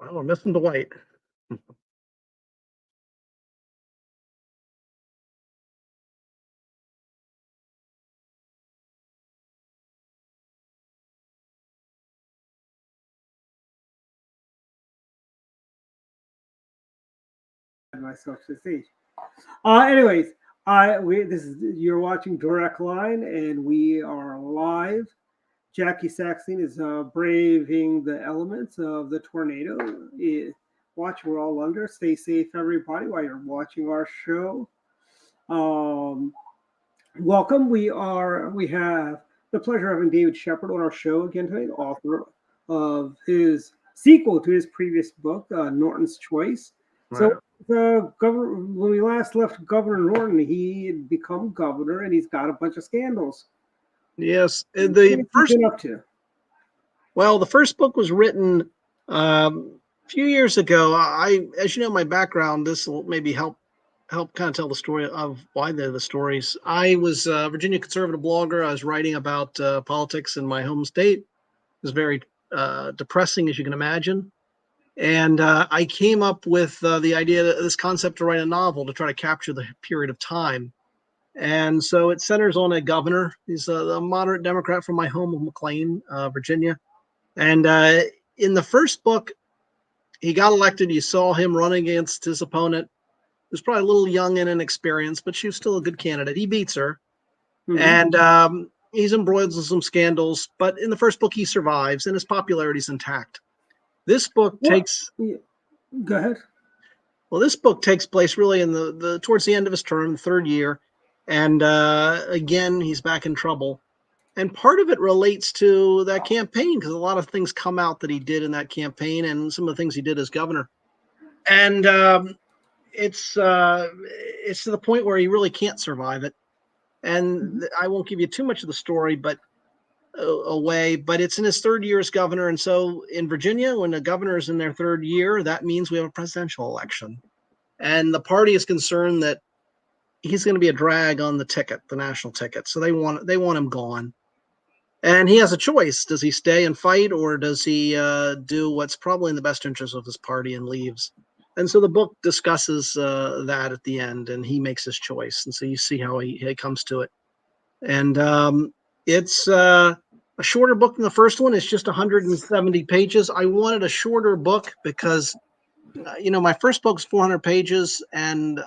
Well, we're missing Dwight. Myself to see. Anyways, you're watching Direct Line, and we are live. Jackie Saxon is braving the elements of the tornado. Watch, we're all under. Stay safe, everybody, while you're watching our show. Um, Welcome. We have the pleasure of having David Shephard on our show again today, the author of his sequel to his previous book, Norton's Choice. Right. So the governor, when we last left Governor Norton, he had become governor, and he's got a bunch of scandals. Yes, What the have you first. been up to? Well, the first book was written a few years ago. As you know, my background. This will maybe help kind of tell the story of why they're the stories. I was a Virginia conservative blogger. I was writing about politics in my home state. It was very depressing, as you can imagine. And I came up with the idea, this concept to write a novel to try to capture the period of time. And so it centers on a governor. He's a moderate Democrat from my home of McLean, Virginia. And in the first book, he got elected. You saw him running against his opponent, who's probably a little young and inexperienced, but she was still a good candidate. He beats her. Mm-hmm. And he's embroiled in some scandals. But in the first book, he survives, and his popularity is intact. This book takes. Go ahead. Well, this book takes place really in the towards the end of his term, the third year, and again he's back in trouble. And part of it relates to that campaign because a lot of things come out that he did in that campaign, and some of the things he did as governor. And it's to the point where he really can't survive it. And I won't give you too much of the story, but away, but it's in his third year as governor. And so in Virginia, when the governor is in their third year, that means we have a presidential election. And the party is concerned that he's going to be a drag on the ticket, the national ticket. So they want him gone. And he has a choice. Does he stay and fight, or does he do what's probably in the best interest of his party and leaves? And so the book discusses that at the end, and he makes his choice. And so you see how he comes to it. And it's a shorter book than the first one. It's just 170 pages. I wanted a shorter book because, my first book is 400 pages. And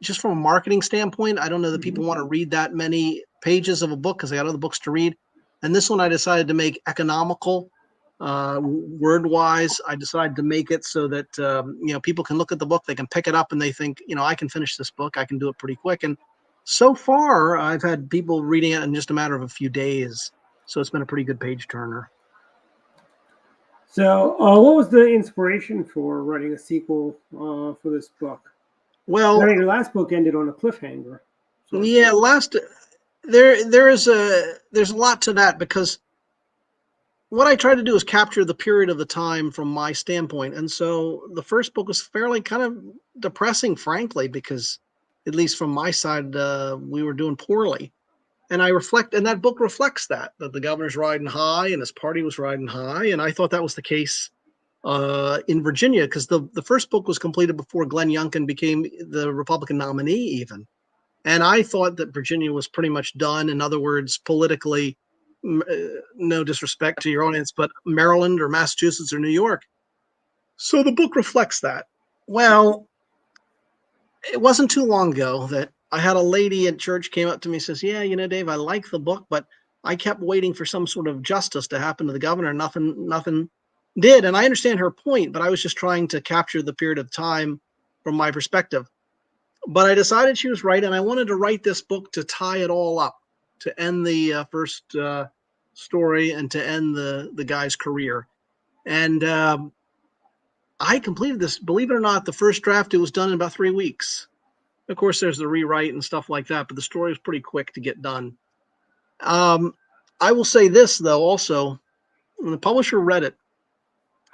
just from a marketing standpoint, I don't know that people want to read that many pages of a book because they got other books to read. And this one I decided to make economical, word-wise. I decided to make it so that, people can look at the book, they can pick it up, and they think, I can finish this book. I can do it pretty quick. And so far, I've had people reading it in just a matter of a few days. So it's been a pretty good page turner. So what was the inspiration for writing a sequel for this book? Well, your last book ended on a cliffhanger. Yeah, there's a lot to that because what I try to do is capture the period of the time from my standpoint. And so the first book was fairly kind of depressing, frankly, because at least from my side, we were doing poorly. And and that book reflects that the governor's riding high and his party was riding high. And I thought that was the case in Virginia because the first book was completed before Glenn Youngkin became the Republican nominee even. And I thought that Virginia was pretty much done. In other words, politically, no disrespect to your audience, but Maryland or Massachusetts or New York. So the book reflects that. Well, it wasn't too long ago that I had a lady at church came up to me and says, yeah, Dave, I like the book, but I kept waiting for some sort of justice to happen to the governor. Nothing did. And I understand her point, but I was just trying to capture the period of time from my perspective. But I decided she was right, and I wanted to write this book to tie it all up, to end the first story and to end the guy's career. And I completed this. Believe it or not, the first draft, it was done in about 3 weeks. Of course, there's the rewrite and stuff like that, but the story was pretty quick to get done. I will say this, though, also, when the publisher read it,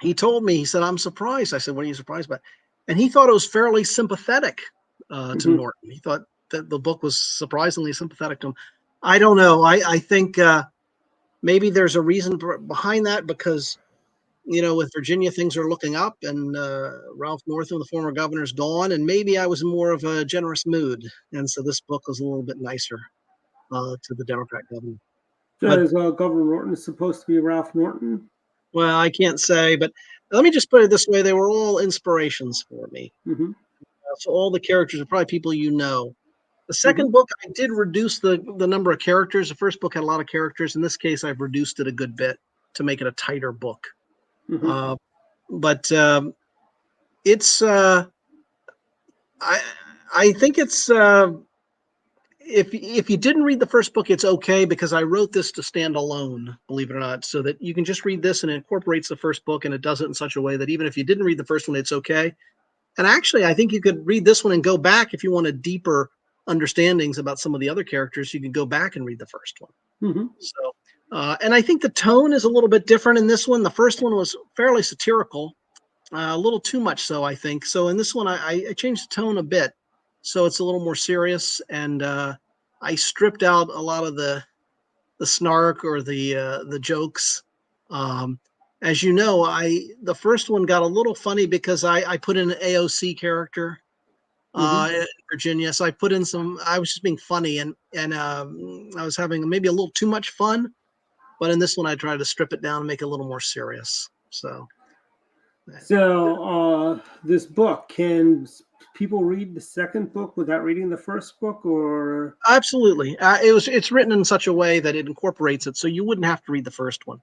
he told me, he said, I'm surprised. I said, what are you surprised about? And he thought it was fairly sympathetic to Norton. He thought that the book was surprisingly sympathetic to him. I don't know. I think maybe there's a reason behind that because with Virginia, things are looking up, and Ralph Northam, the former governor, is gone, and maybe I was in more of a generous mood, and so this book was a little bit nicer to the Democrat governor. So But is Governor Norton supposed to be Ralph Norton? well, I can't say, but let me just put it this way: they were all inspirations for me. Mm-hmm. So all the characters are probably people you know. The Mm-hmm. second book, I did reduce the number of characters. The first book had a lot of characters. In this case, I've reduced it a good bit to make it a tighter book. Mm-hmm. But it's I think it's if you didn't read the first book, it's okay because I wrote this to stand alone, believe it or not, so that you can just read this and it incorporates the first book, and it does it in such a way that even if you didn't read the first one, it's okay. And actually, I think you could read this one and go back if you wanted deeper understandings about some of the other characters. You can go back and read the first one. Mm-hmm. So, and I think the tone is a little bit different in this one. The first one was fairly satirical, a little too much so, I think. So in this one, I changed the tone a bit, so it's a little more serious, and I stripped out a lot of the snark or the jokes. Um, as you know, the first one got a little funny because I put in an AOC character in Virginia, so I put in some. I was just being funny, and I was having maybe a little too much fun. But in this one, I tried to strip it down and make it a little more serious. So. So this book, can people read the second book without reading the first book, or? Absolutely. It's written in such a way that it incorporates it, so you wouldn't have to read the first one.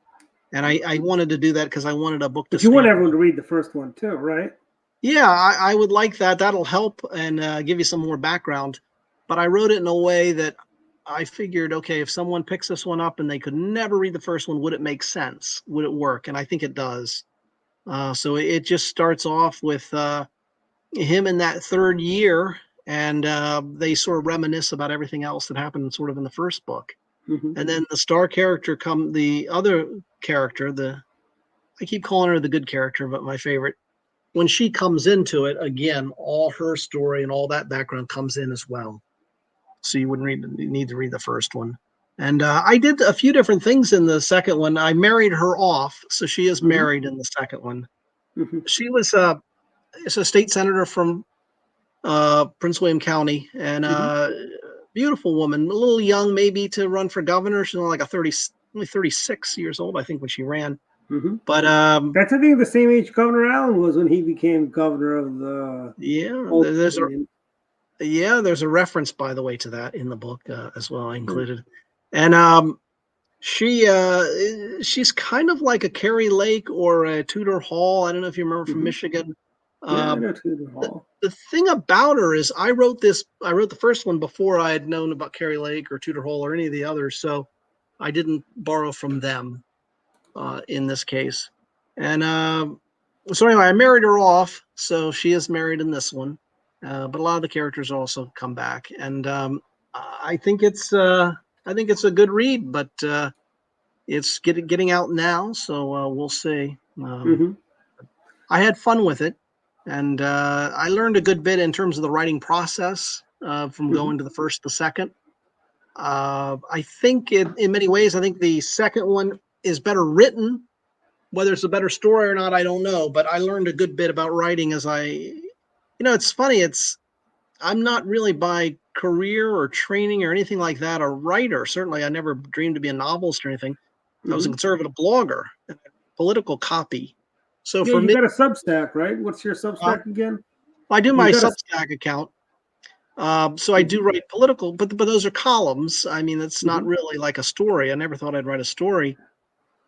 And I wanted to do that because I wanted a book to But you want stand everyone alone. to read the first one too, right? Yeah, I would like that. That'll help and give you some more background. But I wrote it in a way that I figured, okay, if someone picks this one up and they could never read the first one, would it make sense? Would it work? And I think it does. So it just starts off with him in that third year, and they sort of reminisce about everything else that happened sort of in the first book. Mm-hmm. And then the star character the other character, I keep calling her the good character, but my favorite, when she comes into it, again, all her story and all that background comes in as well. So you wouldn't need to read the first one. And I did a few different things in the second one. I married her off, so she is married in the second one. Mm-hmm. She was a state senator from Prince William County, and beautiful woman, a little young maybe to run for governor. She's only like only 36 years old, I think, when she ran. Mm-hmm. But That's, I think, the same age Governor Allen was when he became governor of the Old Dominion. there's a reference, by the way, to that in the book as well. I included, and she's kind of like a Carrie Lake or a Tudor Hall. I don't know if you remember from Michigan. Yeah, I know Tudor Hall. The thing about her is I wrote the first one before I had known about Carrie Lake or Tudor Hall or any of the others, so I didn't borrow from them in this case. And so anyway, I married her off, so she is married in this one. But a lot of the characters also come back, and I think it's a good read, but it's getting out now, so we'll see. I had fun with it, and I learned a good bit in terms of the writing process from going to the first to the second. I think in many ways, I think the second one is better written. Whether it's a better story or not, I don't know. But I learned a good bit about writing it's funny. I'm not really by career or training or anything like that a writer. Certainly, I never dreamed to be a novelist or anything. I was a conservative blogger, political copy. So Yeah, for you me, got a Substack, right? What's your Substack again? I do You my got a Substack account. So I do write political, but those are columns. I mean, it's not really like a story. I never thought I'd write a story.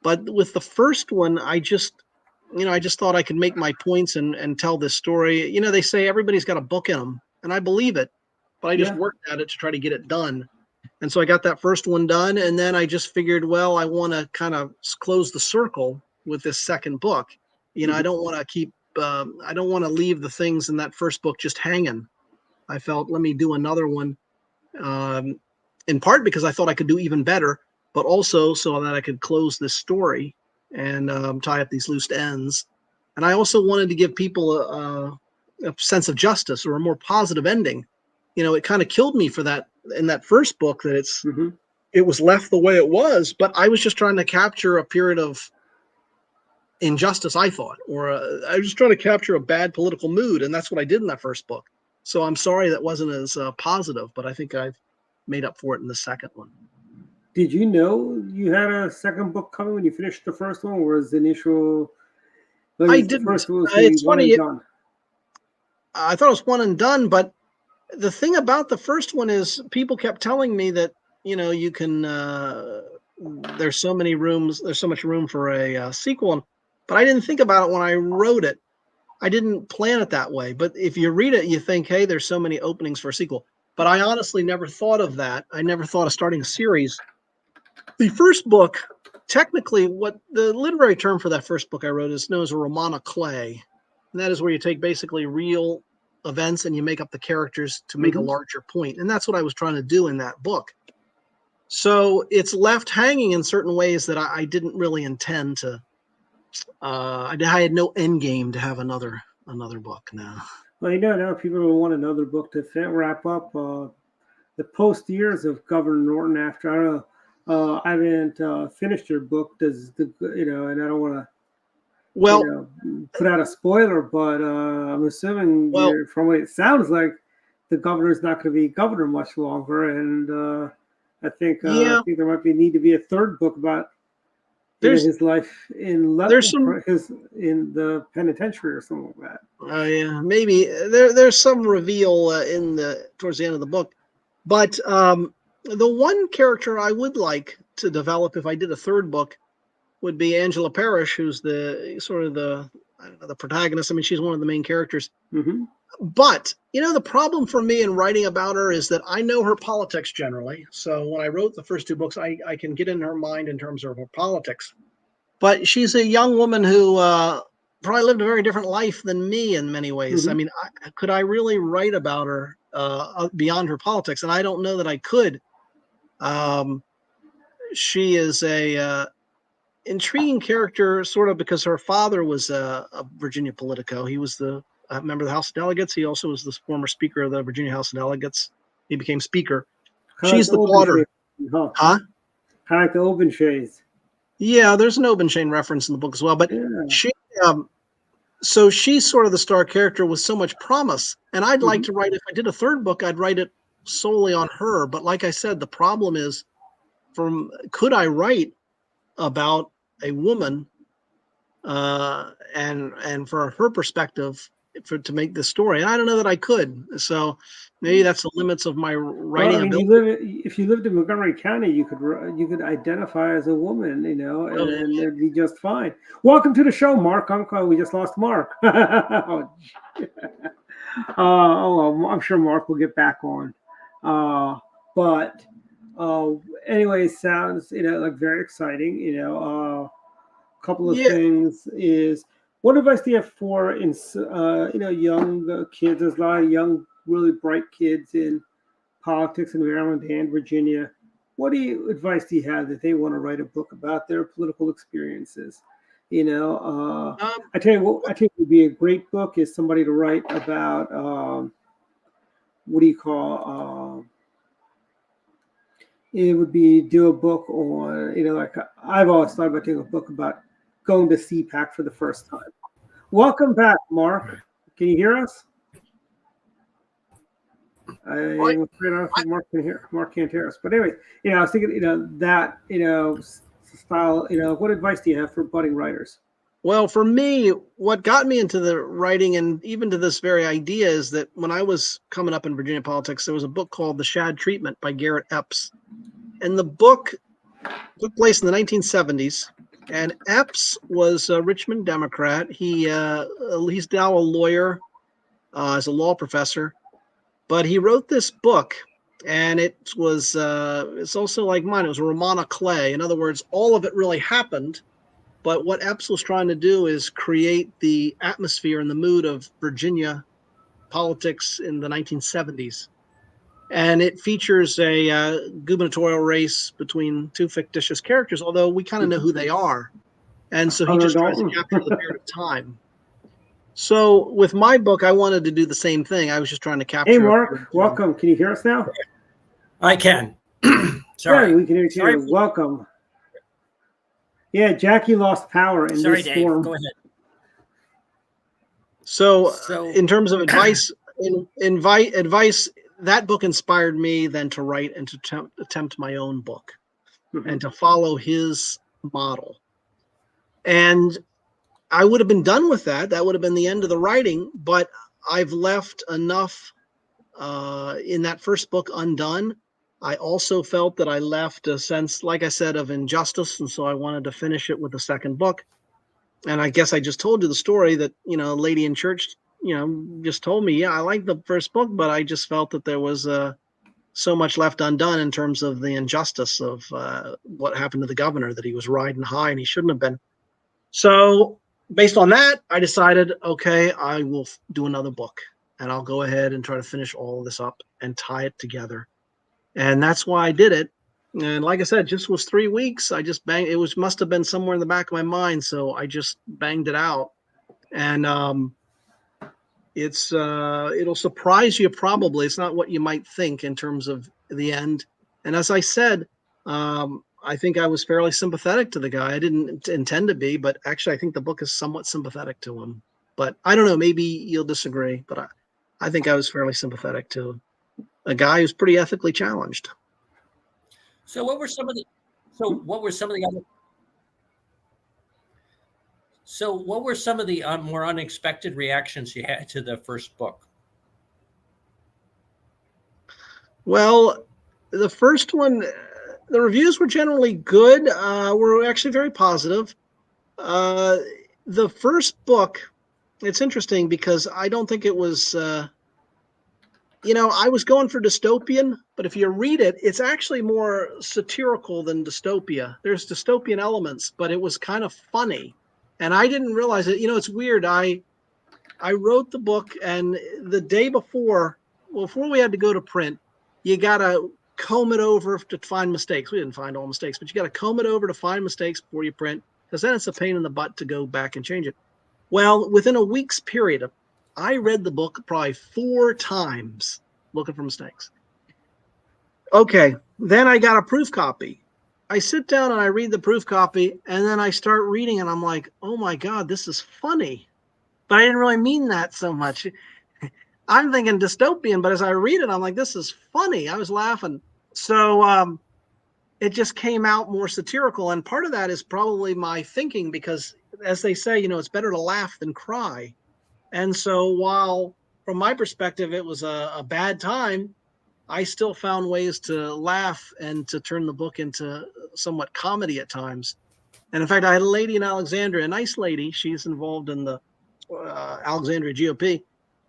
But with the first one, I just thought I could make my points and tell this story. They say everybody's got a book in them, and I believe it, but I just Yeah. worked at it to try to get it done. And so I got that first one done, and then I just figured, well, I want to kind of close the circle with this second book. I don't want to I don't want to leave the things in that first book just hanging. I felt, let me do another one, in part because I thought I could do even better, but also so that I could close this story and tie up these loose ends. And I also wanted to give people a sense of justice or a more positive ending. It kind of killed me for that in that first book that it was left the way it was, but I was just trying to capture a period of injustice, I thought, or I was just trying to capture a bad political mood, and that's what I did in that first book. So I'm sorry that wasn't as positive, but I think I've made up for it in the second one. Did you know you had a second book coming when you finished the first one, or was the initial? I The didn't. first one was It's one and funny. done. I thought it was one and done, but the thing about the first one is people kept telling me that, you can, there's so many rooms, there's so much room for a sequel, but I didn't think about it when I wrote it. I didn't plan it that way, but if you read it, you think, hey, there's so many openings for a sequel. But I honestly never thought of that. I never thought of starting a series. The first book, technically, what the literary term for that first book I wrote is known as a roman à clef. And that is where you take basically real events and you make up the characters to make a larger point. And that's what I was trying to do in that book. So it's left hanging in certain ways that I didn't really intend to. I had no end game to have another book now. Well, now people will want another book to wrap up the post years of Governor Norton. After I don't know, I haven't finished your book. Does and I don't want to put out a spoiler, but I'm assuming from what it sounds like, the governor's not going to be governor much longer, and I think there might need to be a third book about his life in the penitentiary or something like that. Yeah, maybe there's some reveal towards the end of the book, but the one character I would like to develop if I did a third book would be Angela Parrish, who's the protagonist. I mean, she's one of the main characters. Mm-hmm. But the problem for me in writing about her is that I know her politics generally. So when I wrote the first two books, I can get in her mind in terms of her politics. But she's a young woman who probably lived a very different life than me in many ways. Mm-hmm. I mean, could I really write about her beyond her politics? And I don't know that I could. She is a intriguing character, sort of, because her father was a Virginia politico. He was the member of the House of Delegates. He also was the former Speaker of the Virginia House of Delegates. He became Speaker. She's the daughter. Huh? Kind of like the Obenshays. Yeah, there's an Obenshain reference in the book as well. But so she's sort of the star character with so much promise. And I'd like to write, if I did a third book, I'd write it solely on her. But like I said, the problem is, could I write about a woman and for her perspective to make this story? And I don't know that I could. So maybe that's the limits of my writing ability. If you lived in Montgomery County, you could identify as a woman, and it'd be just fine. Welcome to the show, Mark. We just lost Mark. I'm sure Mark will get back on. But anyway, sounds like very exciting. A couple of things is, what advice do you have for young kids? There's a lot of young, really bright kids in politics in Maryland and Virginia. What advice do you have that they want to write a book about their political experiences? I tell you what, I think would be a great book is somebody to write about it would be do a book on, like I've always thought about doing a book about going to CPAC for the first time. Welcome back, Mark. Can you hear us? I'm afraid I don't think Mark can hear. Mark can't hear us. But anyway, I was thinking, that, style, what advice do you have for budding writers? Well, for me, what got me into the writing and even to this very idea is that when I was coming up in Virginia politics, there was a book called The Shad Treatment by Garrett Epps. And the book took place in the 1970s. And Epps was a Richmond Democrat. He's now a lawyer, as a law professor. But he wrote this book, and it was it's also like mine. It was a roman à clef. In other words, all of it really happened. But what Epps was trying to do is create the atmosphere and the mood of Virginia politics in the 1970s. And it features a gubernatorial race between two fictitious characters, although we kind of know who they are. And so he just tries to capture the period of time. So with my book, I wanted to do the same thing. I was just trying to capture. Hey, Mark, welcome. Can you hear us now? I can. Sorry. Yeah, we can hear you. Welcome. Yeah, Jackie lost power in Sorry, this Dave. storm. Go ahead. So, So- in terms of advice, advice, that book inspired me then to write and to attempt my own book and to follow his model. And I would have been done with that. That would have been the end of the writing, but I've left enough in that first book undone. I also felt that I left a sense, like I said, of injustice, and so I wanted to finish it with the second book. And I guess I just told you the story that, a lady in church, just told me, yeah, I liked the first book, but I just felt that there was so much left undone in terms of the injustice of what happened to the governor, that he was riding high and he shouldn't have been. So based on that, I decided, okay, I will do another book and I'll go ahead and try to finish all of this up and tie it together. And that's why I did it. And like I said, just was 3 weeks. I just banged. Must have been somewhere in the back of my mind. So I just banged it out. And it'll surprise you probably. It's not what you might think in terms of the end. And as I said, I think I was fairly sympathetic to the guy. I didn't intend to be, but actually I think the book is somewhat sympathetic to him. But I don't know, maybe you'll disagree, but I think I was fairly sympathetic to a guy who's pretty ethically challenged. So what were some of the other more unexpected reactions you had to the first book? Well, the first one, the reviews were generally good. Were actually very positive. The first book, it's interesting because I don't think it was, I was going for dystopian, but if you read it, it's actually more satirical than dystopia. There's dystopian elements, but it was kind of funny. And I didn't realize it. It's weird. I wrote the book, and the day before we had to go to print, you got to comb it over to find mistakes. We didn't find all mistakes, but you got to comb it over to find mistakes before you print, because then it's a pain in the butt to go back and change it. Well, within a week's period, I read the book probably 4 times looking for mistakes. Okay, then I got a proof copy. I sit down and I read the proof copy, and then I start reading, and I'm like, oh my God, this is funny. But I didn't really mean that so much. I'm thinking dystopian, but as I read it, I'm like, this is funny. I was laughing. So it just came out more satirical. And part of that is probably my thinking, because as they say, it's better to laugh than cry. And so while from my perspective, it was a bad time, I still found ways to laugh and to turn the book into somewhat comedy at times. And in fact, I had a lady in Alexandria, a nice lady. She's involved in the Alexandria GOP.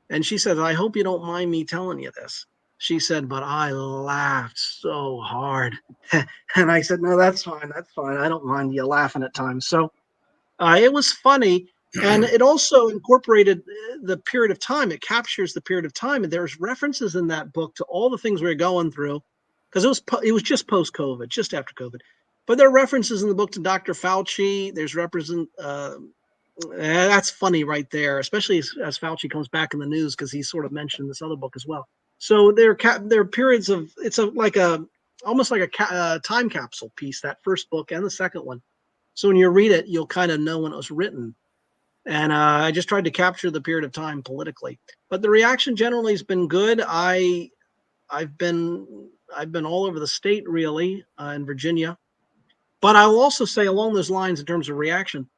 And she said, I hope you don't mind me telling you this. She said, but I laughed so hard. And I said, no, that's fine. That's fine. I don't mind you laughing at times. So it was funny. And it also incorporated the period of time. It captures the period of time. And there's references in that book to all the things we were going through, because it was just post-COVID, just after COVID. But there are references in the book to Dr. Fauci. There's that's funny right there, especially as Fauci comes back in the news, because he's sort of mentioned in this other book as well. So there are periods of, it's almost like a time capsule piece, that first book and the second one. So when you read it, you'll kind of know when it was written. And I just tried to capture the period of time politically. But the reaction generally has been good. I've been all over the state, really, in Virginia. But I will also say, along those lines, in terms of reaction,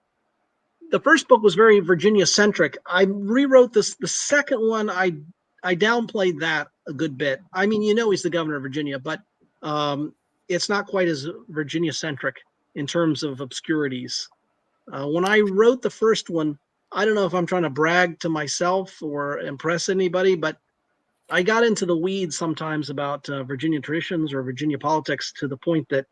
the first book was very Virginia centric. I rewrote this. The second one, I downplayed that a good bit. I mean, he's the governor of Virginia, but it's not quite as Virginia centric in terms of obscurities. When I wrote the first one, I don't know if I'm trying to brag to myself or impress anybody, but I got into the weeds sometimes about Virginia traditions or Virginia politics, to the point that,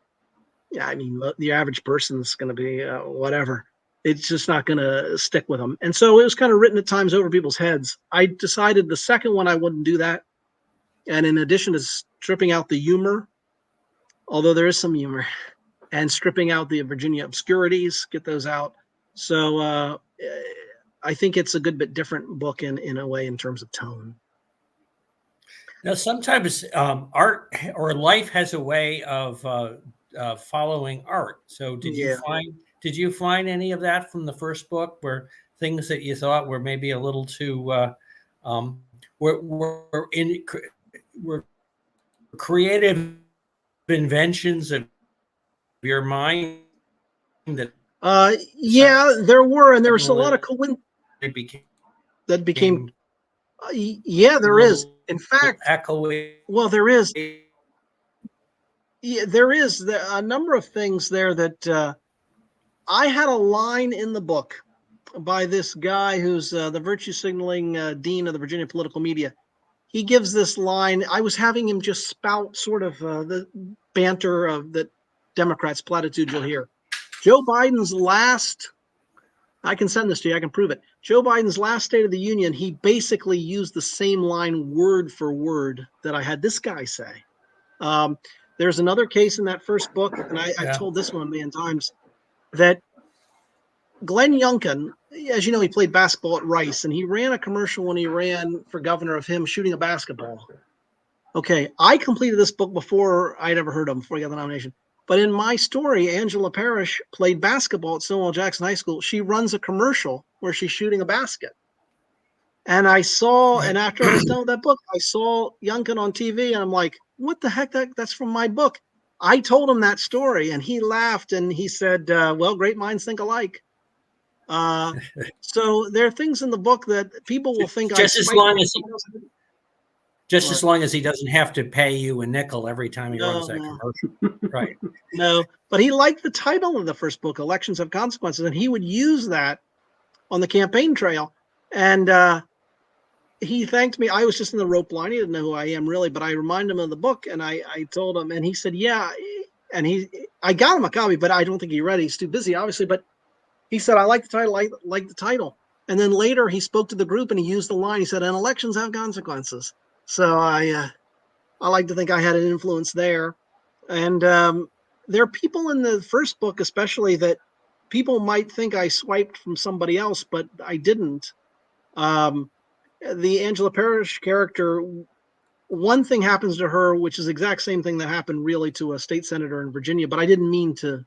the average person's going to be whatever. It's just not going to stick with them. And so it was kind of written at times over people's heads. I decided the second one, I wouldn't do that. And in addition to stripping out the humor, although there is some humor, and stripping out the Virginia obscurities, get those out. So I think it's a good bit different book in a way in terms of tone. Now, sometimes art or life has a way of following art. So did you find Did you find any of that from the first book, where things that you thought were maybe a little too were creative inventions of your mind that Yeah, there were, and there was a lot of suddenly became that became. Yeah, there is. little In fact, echoey? well, there is. Yeah, there is a number of things there that I had a line in the book by this guy who's the virtue signaling dean of the Virginia political media. He gives this line. I was having him just spout sort of the banter of the Democrats' platitudes you'll hear. Joe Biden's last, I can send this to you, I can prove it. Joe Biden's last State of the Union, he basically used the same line word for word that I had this guy say. There's another case in that first book, and I've told this one a million times, that Glenn Youngkin, as you know, he played basketball at Rice, and he ran a commercial when he ran for governor of him shooting a basketball. Okay, I completed this book before I'd ever heard of him, before he got the nomination. But in my story, Angela Parrish played basketball at Stonewall Jackson High School. She runs a commercial where she's shooting a basket. And I saw, and after I was done with that book, I saw Youngkin on TV, and I'm like, what the heck? That's from my book. I told him that story, and he laughed, and he said, well, great minds think alike. So there are things in the book that people will think just as long as he doesn't have to pay you a nickel every time he runs that commercial. Right. No, but he liked the title of the first book, Elections Have Consequences, and he would use that on the campaign trail. And he thanked me. I was just in the rope line. He didn't know who I am really, but I reminded him of the book, and I told him, and he said, yeah. And I got him a copy, but I don't think he read it. He's too busy, obviously, but he said, I like the title, like the title. And then later he spoke to the group and he used the line. He said, and elections have consequences. So I like to think I had an influence there. And there are people in the first book, especially, that people might think I swiped from somebody else, but I didn't. The Angela Parrish character, one thing happens to her, which is the exact same thing that happened really to a state senator in Virginia, but I didn't mean to.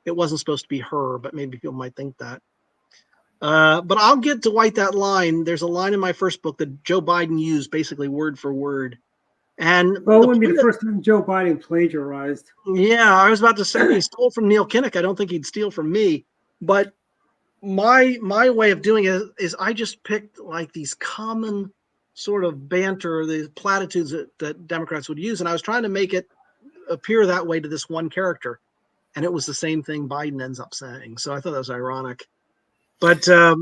It wasn't supposed to be her, but maybe people might think that. But I'll get to White that line. There's a line in my first book that Joe Biden used basically word for word. And well, it wouldn't be the first time Joe Biden plagiarized. Yeah, I was about to say he stole from Neil Kinnock. I don't think he'd steal from me. But my way of doing it is I just picked like these common sort of banter, the platitudes that Democrats would use. And I was trying to make it appear that way to this one character. And it was the same thing Biden ends up saying. So I thought that was ironic. But I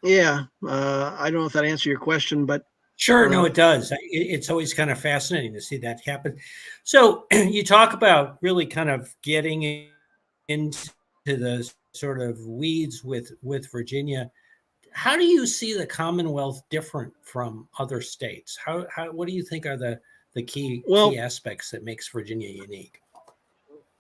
don't know if that answers your question, but. Sure, no, it does. It's always kind of fascinating to see that happen. So you talk about really kind of getting into the sort of weeds with Virginia. How do you see the Commonwealth different from other states? What do you think are the key aspects that makes Virginia unique?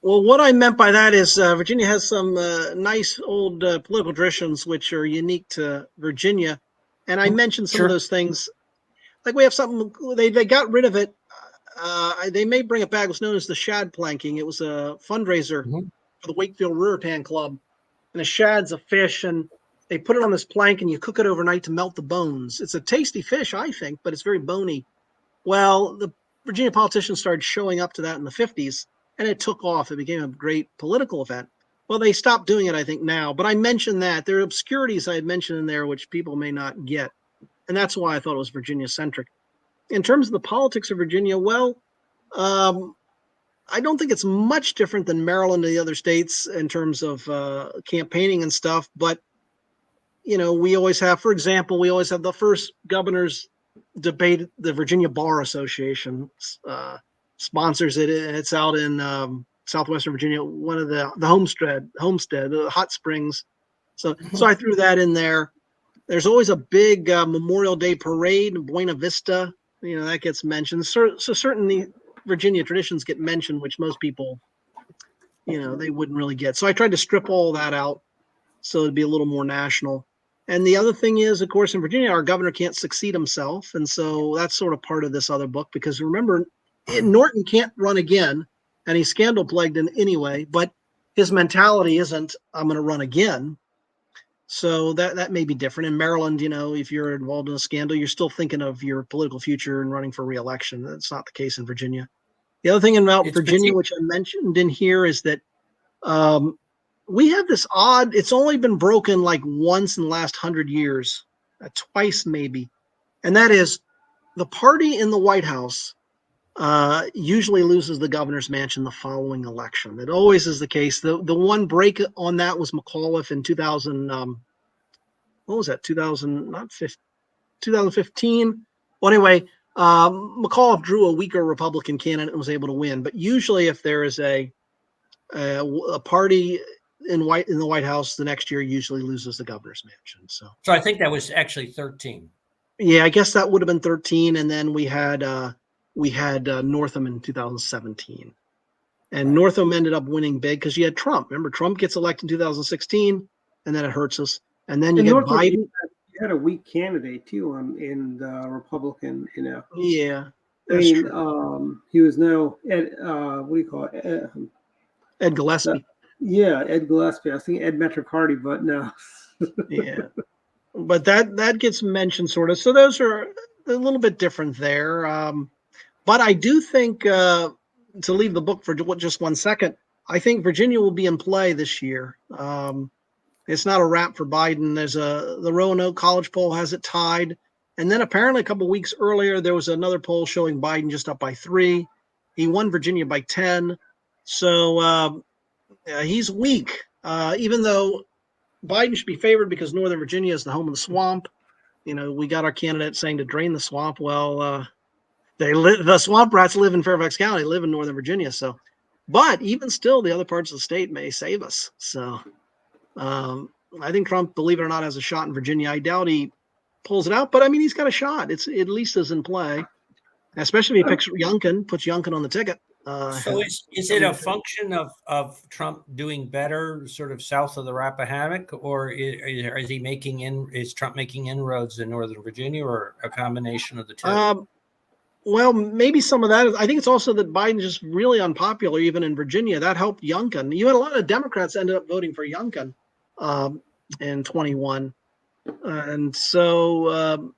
Well, what I meant by that is Virginia has some nice old political traditions which are unique to Virginia. And I mentioned some of those things. Like we have something, they got rid of it. They may bring it back. It was known as the shad planking. It was a fundraiser for the Wakefield Ruritan Club. And a shad's a fish, and they put it on this plank, and you cook it overnight to melt the bones. It's a tasty fish, I think, but it's very bony. Well, the Virginia politicians started showing up to that in the 50s. And it took off. It became a great political event. Well, they stopped doing it, I think, now. But I mentioned that. There are obscurities I had mentioned in there which people may not get. And that's why I thought it was Virginia-centric. In terms of the politics of Virginia, well, I don't think it's much different than Maryland and the other states in terms of campaigning and stuff. But, you know, we always have, for example, we always have the first governor's debate. The Virginia Bar Association sponsors it. It's out in southwestern Virginia, one of the Homestead, Hot Springs. So I threw that in there. There's always a big Memorial Day parade in Buena Vista. You know, that gets mentioned. So certainly Virginia traditions get mentioned, which most people, you know, they wouldn't really get. So I tried to strip all that out so it'd be a little more national. And the other thing is, of course, in Virginia, our governor can't succeed himself. And so that's sort of part of this other book, because remember, Norton can't run again, and he's scandal plagued in anyway, but his mentality isn't, I'm going to run again. So that may be different. In Maryland, if you're involved in a scandal, you're still thinking of your political future and running for re-election. That's not the case in Virginia. The other thing about Virginia, which I mentioned in here, is that we have this odd, it's only been broken like once in the last 100 years, twice maybe. And that is the party in the White House usually loses the governor's mansion the following election. It always is the case. The one break on that was McAuliffe in 2000. What was that? 2015. Well, anyway, McAuliffe drew a weaker Republican candidate and was able to win. But usually, if there is a party in the White House, the next year usually loses the governor's mansion. So I think that was actually 13. Yeah, I guess that would have been 13, and then we had Northam in 2017, and Northam ended up winning big because you had Trump. Remember, Trump gets elected in 2016, and then it hurts us. And then you get Biden. You had a weak candidate too in the Republican. Yeah, I mean, he was no Ed. What do you call it? Ed Gillespie. Ed Gillespie. I was thinking Ed Metricarty, but no. Yeah, but that gets mentioned sort of. So those are a little bit different there. But I do think, to leave the book for just 1 second, I think Virginia will be in play this year. It's not a wrap for Biden. The Roanoke College poll has it tied. And then apparently a couple of weeks earlier, there was another poll showing Biden just up by 3. He won Virginia by 10. So he's weak, even though Biden should be favored because Northern Virginia is the home of the swamp. We got our candidate saying to drain the swamp. Well, the swamp rats live in Fairfax County, live in Northern Virginia. So, but even still, the other parts of the state may save us. So, I think Trump, believe it or not, has a shot in Virginia. I doubt he pulls it out, but I mean, he's got a shot. It's at least is in play, especially if he picks Youngkin, puts Youngkin on the ticket. So is it a function of Trump doing better sort of south of the Rappahannock, or is Trump making inroads in Northern Virginia, or a combination of the two? Well, maybe some of that. I think it's also that Biden's just really unpopular, even in Virginia. That helped Youngkin. You had a lot of Democrats ended up voting for Youngkin in 21. And so,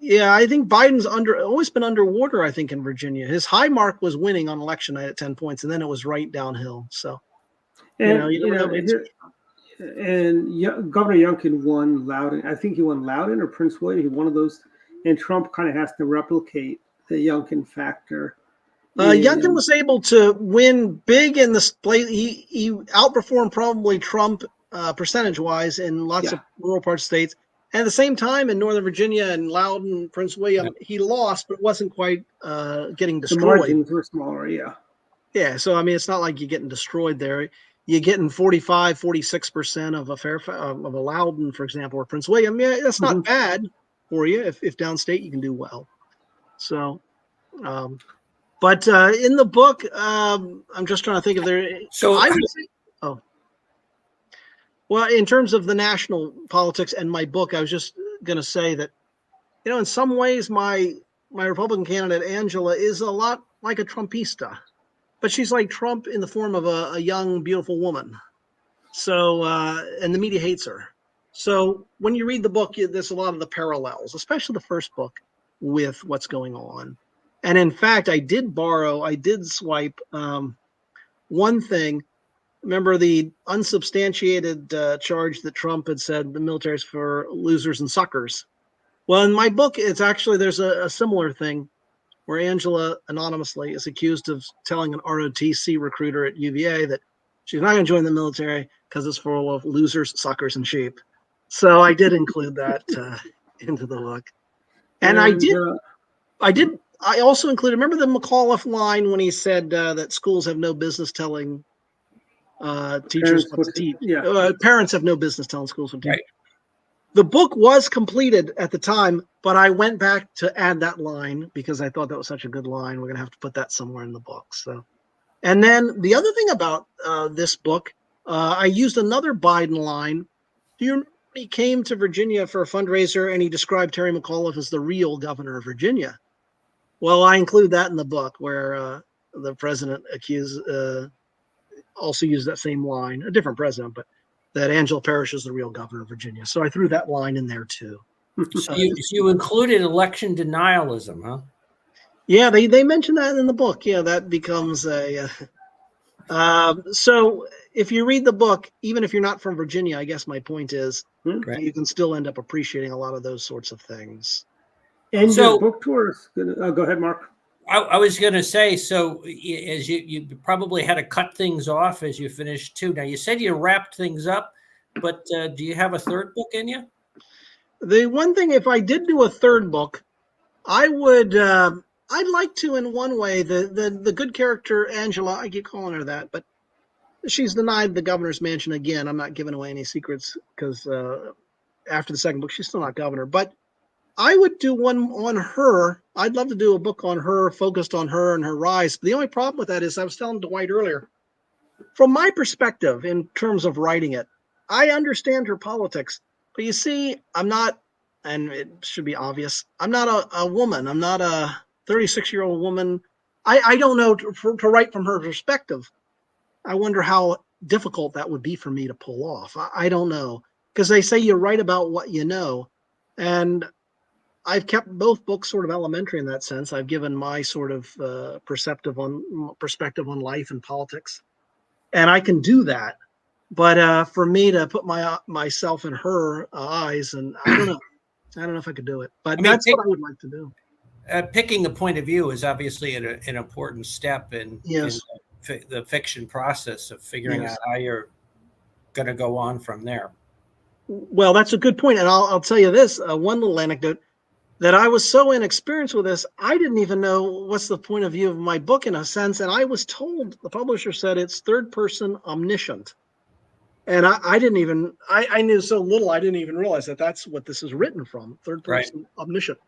I think Biden's always been underwater, I think, in Virginia. His high mark was winning on election night at 10 points, and then it was right downhill. So, and Governor Youngkin won Loudoun. I think he won Loudoun or Prince William. He won one of those, and Trump kind of has to replicate the Youngkin factor. Youngkin was able to win big in the place. He outperformed probably Trump percentage-wise in lots of rural parts of states. And at the same time, in Northern Virginia and Loudoun, Prince William, he lost, but wasn't quite getting destroyed. The margins were smaller, Yeah, so I mean, it's not like you're getting destroyed there. You're getting 45, 46% of a Loudoun, for example, or Prince William. Yeah, that's not bad for you if downstate you can do well. So, but in the book, I'm just trying to think if there. So I would say, well, in terms of the national politics and my book, I was just going to say that, in some ways, my Republican candidate Angela is a lot like a Trumpista, but she's like Trump in the form of a young, beautiful woman. So, and the media hates her. So when you read the book, there's a lot of the parallels, especially the first book, with what's going on. And in fact, I did swipe one thing. Remember the unsubstantiated charge that Trump had said the military's for losers and suckers. Well, in my book, it's actually, there's a similar thing where Angela anonymously is accused of telling an ROTC recruiter at UVA that she's not going to join the military because it's full of losers, suckers, and sheep. So I did include that into the book. And I also included, remember the McAuliffe line when he said that schools have no business telling teachers what to teach? Parents have no business telling schools what to teach. Right. The book was completed at the time, but I went back to add that line because I thought that was such a good line. We're going to have to put that somewhere in the book. So, and then the other thing about this book, I used another Biden line. Do you remember when he came to Virginia for a fundraiser and he described Terry McAuliffe as the real governor of Virginia? Well, I include that in the book where the president also used that same line, a different president, but that Angela Parrish is the real governor of Virginia. So I threw that line in there too. So you included election denialism, huh? Yeah, they mentioned that in the book. Yeah, that becomes a. So if you read the book, even if you're not from Virginia, I guess my point is Right. you can still end up appreciating a lot of those sorts of things. And So- your book tour is gonna. Go ahead, Mark. I was going to say, so as you probably had to cut things off as you finished too. Now you said you wrapped things up, but do you have a third book in you? The one thing, if I did do a third book, I would. I'd like to, in one way, the good character Angela. I keep calling her that, but she's denied the governor's mansion again. I'm not giving away any secrets because after the second book, she's still not governor. But I would do one on her. I'd love to do a book on her, focused on her and her rise. But the only problem with that is, I was telling Dwight earlier, from my perspective, in terms of writing it, I understand her politics. But you see, I'm not, and it should be obvious, I'm not a woman. I'm not a 36-year-old woman. I don't know to write from her perspective. I wonder how difficult that would be for me to pull off. I don't know. Because they say you write about what you know. And I've kept both books sort of elementary in that sense. I've given my sort of perspective on life and politics, and I can do that. But for me to put myself in her eyes, and I don't know if I could do it. But that's what I would like to do. Picking a point of view is obviously an important step in Yes. the fiction process of figuring Yes. out how you're going to go on from there. Well, that's a good point, and I'll tell you this: one little anecdote. That I was so inexperienced with this, I didn't even know what's the point of view of my book in a sense. And I was told, the publisher said it's third person omniscient. And I didn't even, I knew so little, I didn't even realize that that's what this is written from, third person omniscient.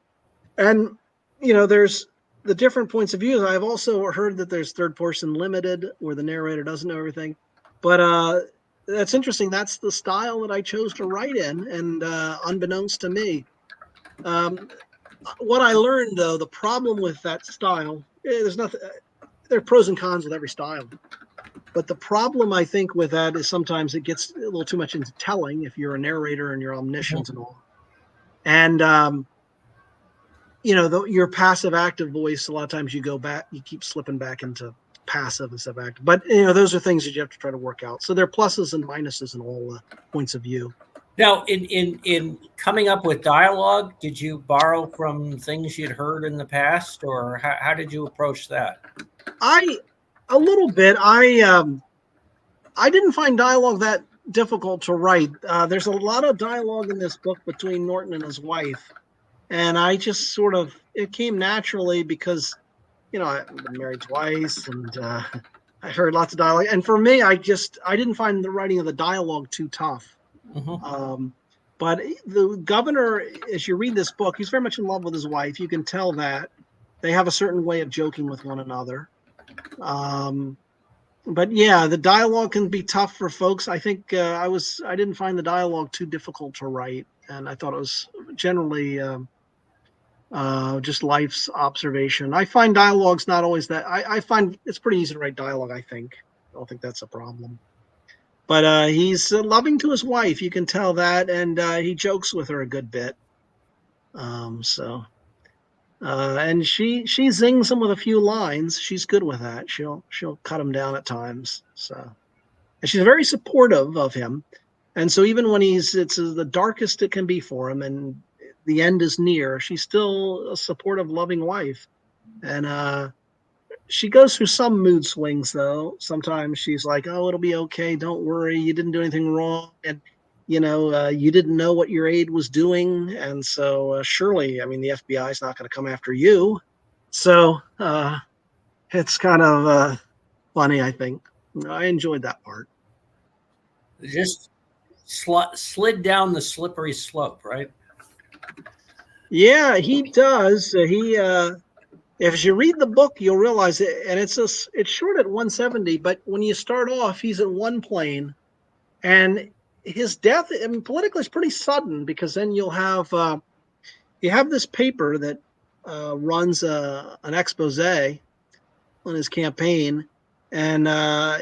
And, there's the different points of view. I've also heard that there's third person limited, where the narrator doesn't know everything. But that's interesting. That's the style that I chose to write in. And unbeknownst to me, what I learned, though, the problem with that style, there's nothing. There are pros and cons with every style, but the problem I think with that is sometimes it gets a little too much into telling if you're a narrator and you're omniscient and all. And your passive active voice, a lot of times you keep slipping back into passive instead of active. But those are things that you have to try to work out. So there are pluses and minuses in all points of view. Now, in coming up with dialogue, did you borrow from things you'd heard in the past, or how did you approach that? A little bit. I didn't find dialogue that difficult to write. There's a lot of dialogue in this book between Norton and his wife, and I just it came naturally because, I've been married twice, and I heard lots of dialogue. And for me, I didn't find the writing of the dialogue too tough. Mm-hmm. But the governor, as you read this book, he's very much in love with his wife. You can tell that they have a certain way of joking with one another. But yeah, the dialogue can be tough for folks. I think I didn't find the dialogue too difficult to write, and I thought it was generally just life's observation. I find dialogue's not always that. I find it's pretty easy to write dialogue. I don't think that's a problem. But he's loving to his wife. You can tell that, and he jokes with her a good bit. And she zings him with a few lines. She's good with that. She'll cut him down at times. So, and she's very supportive of him. And so even when it's the darkest it can be for him, and the end is near, she's still a supportive, loving wife. And she goes through some mood swings, though. Sometimes she's like, "Oh, it'll be okay. Don't worry. You didn't do anything wrong. And, you didn't know what your aide was doing. And so surely, the FBI is not going to come after you." So it's kind of funny, I think. I enjoyed that part. Just slid down the slippery slope, right? Yeah, he does. If you read the book, you'll realize it, and it's short at 170. But when you start off, he's in one plane, and his death, politically, is pretty sudden, because then you have this paper that runs an expose on his campaign, And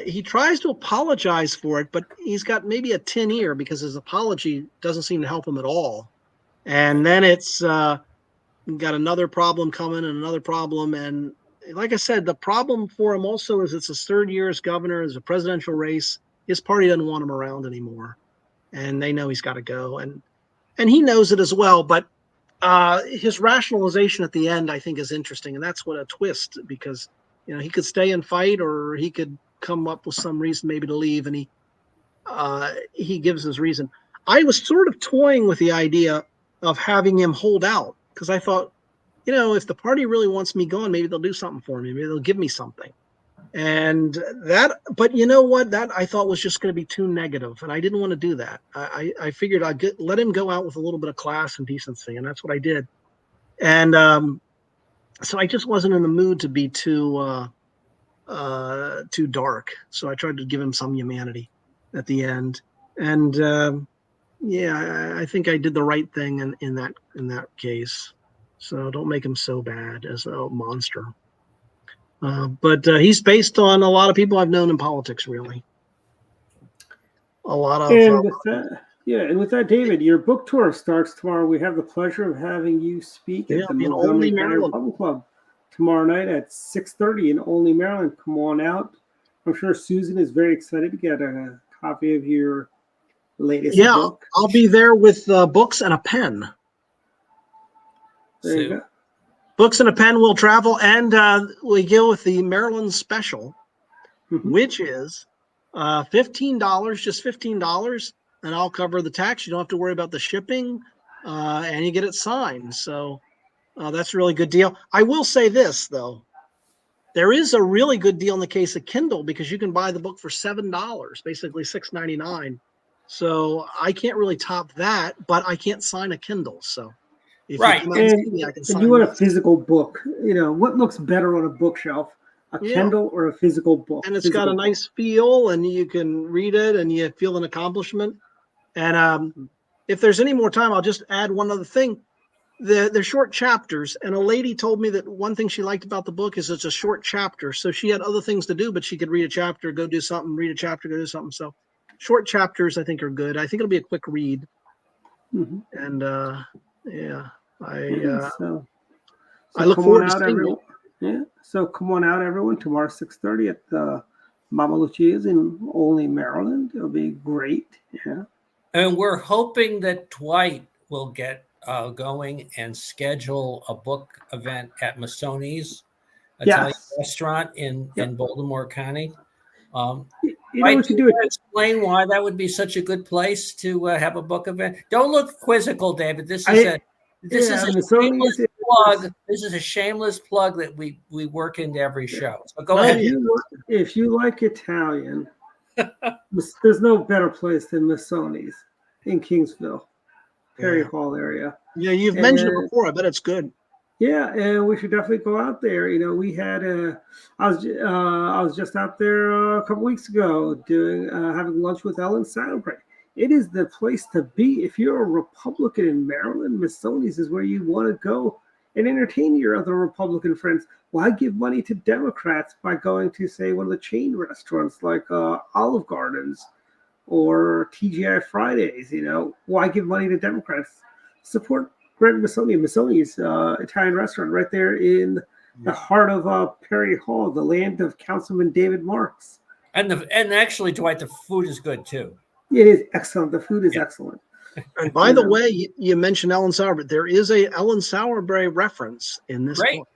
he tries to apologize for it, but he's got maybe a tin ear because his apology doesn't seem to help him at all. And then it's got another problem coming and another problem. And like I said, the problem for him also is it's his third year as governor, it's a presidential race. His party doesn't want him around anymore. And they know he's got to go. And he knows it as well. But his rationalization at the end, I think, is interesting. And that's what a twist, because he could stay and fight, or he could come up with some reason maybe to leave, and he gives his reason. I was sort of toying with the idea of having him hold out, because I thought, if the party really wants me gone, maybe they'll do something for me. Maybe they'll give me something. And but you know what? That I thought was just going to be too negative, and I didn't want to do that. I figured I'd let him go out with a little bit of class and decency, and that's what I did. And so I just wasn't in the mood to be too dark. So I tried to give him some humanity at the end. And I think I did the right thing in that case. So don't make him so bad as a monster. But he's based on a lot of people I've known in politics, really. A lot of. And with that, David, your book tour starts tomorrow. We have the pleasure of having you speak at the Montgomery County Republic Club tomorrow night at 6:30 in Olney, Maryland. Come on out. I'm sure Susan is very excited to get a copy of your latest book. I'll be there with books and a pen. There you go. Books and a pen will travel, and we go with the Maryland special, which is $15, just $15, and I'll cover the tax. You don't have to worry about the shipping, and you get it signed. So that's a really good deal. I will say this, though. There is a really good deal in the case of Kindle, because you can buy the book for $7, basically $6.99. So I can't really top that, but I can't sign a Kindle. So if you come out and see me, I can sign you want a physical book. What looks better on a bookshelf? A Kindle or a physical book? And it's got a nice feel, and you can read it, and you feel an accomplishment. And if there's any more time, I'll just add one other thing. They're short chapters, and a lady told me that one thing she liked about the book is it's a short chapter. So she had other things to do, but she could read a chapter, go do something, read a chapter, go do something. So short chapters, I think, are good. I think it'll be a quick read. And I look forward to seeing you. Yeah. So come on out, everyone, tomorrow 6:30 at the Mama Lucia's in Olney, Maryland. It'll be great. Yeah. And we're hoping that Dwight will get going and schedule a book event at Masoni's Italian restaurant in Baltimore County. What you do? Explain why that would be such a good place to have a book event. Don't look quizzical, David. This is a shameless plug. This is a shameless plug that we work into every show. So go ahead. If you like Italian, there's no better place than Masoni's in Kingsville, Perry Hall area. Yeah, you've mentioned it before. I bet it's good. Yeah, and we should definitely go out there. We had I was just out there a couple weeks ago doing having lunch with Ellen Sauerbrey. It is the place to be if you're a Republican in Maryland. Masoni's is where you want to go and entertain your other Republican friends. Why give money to Democrats by going to, say, one of the chain restaurants like Olive Gardens or TGI Fridays? Why give money to Democrats? Support Greg Masoni's Italian restaurant right there in the heart of Perry Hall, the land of Councilman David Marks. And actually, Dwight, the food is good too. It is excellent. The food is excellent. And by the way, you mentioned Ellen Sauerbrey. There is a Ellen Sauerbrey reference in this book.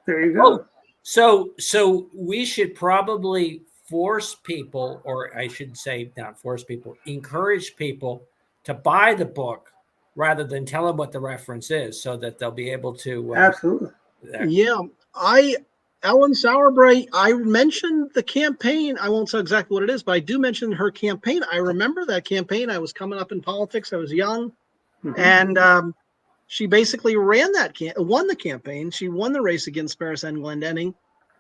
There you go. So we should probably force people, or I should say not force people, encourage people to buy the book rather than tell them what the reference is, so that they'll be able to. Absolutely. Ellen Sauerbrey, I mentioned the campaign. I won't say exactly what it is, but I do mention her campaign. I remember that campaign. I was coming up in politics. I was young. And she basically won the campaign. She won the race against Paris and Glendenning.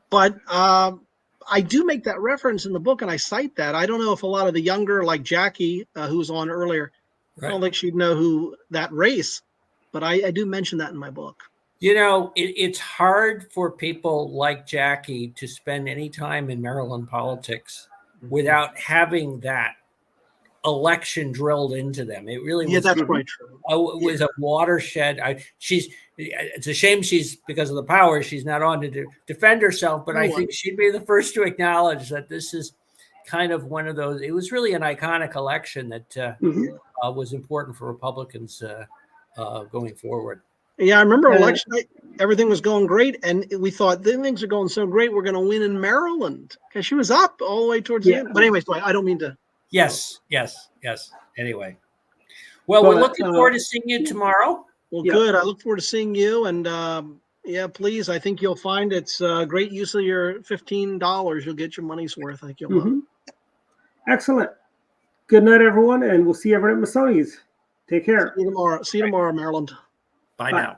But I do make that reference in the book, and I cite that. I don't know if a lot of the younger, like Jackie, who was on earlier, I don't think she'd know who that race. But I do mention that in my book. You know, it's hard for people like Jackie to spend any time in Maryland politics without having that election drilled into them. It really was. That's quite true. It was a watershed. It's a shame because of the power, she's not on to defend herself, but I think she'd be the first to acknowledge that this is kind of one of those. It was really an iconic election that was important for Republicans going forward. Yeah, I remember election night, everything was going great, and we thought things are going so great, we're going to win in Maryland, because she was up all the way towards the end. But anyways, I don't mean to. Yes. Anyway, well, we're looking forward to seeing you tomorrow. Well, good. I look forward to seeing you, and please. I think you'll find it's a great use of your $15. You'll get your money's worth. I think you'll love it. Excellent. Good night, everyone, and we'll see everyone at Masoni's. Take care. See you tomorrow, Maryland. Bye now.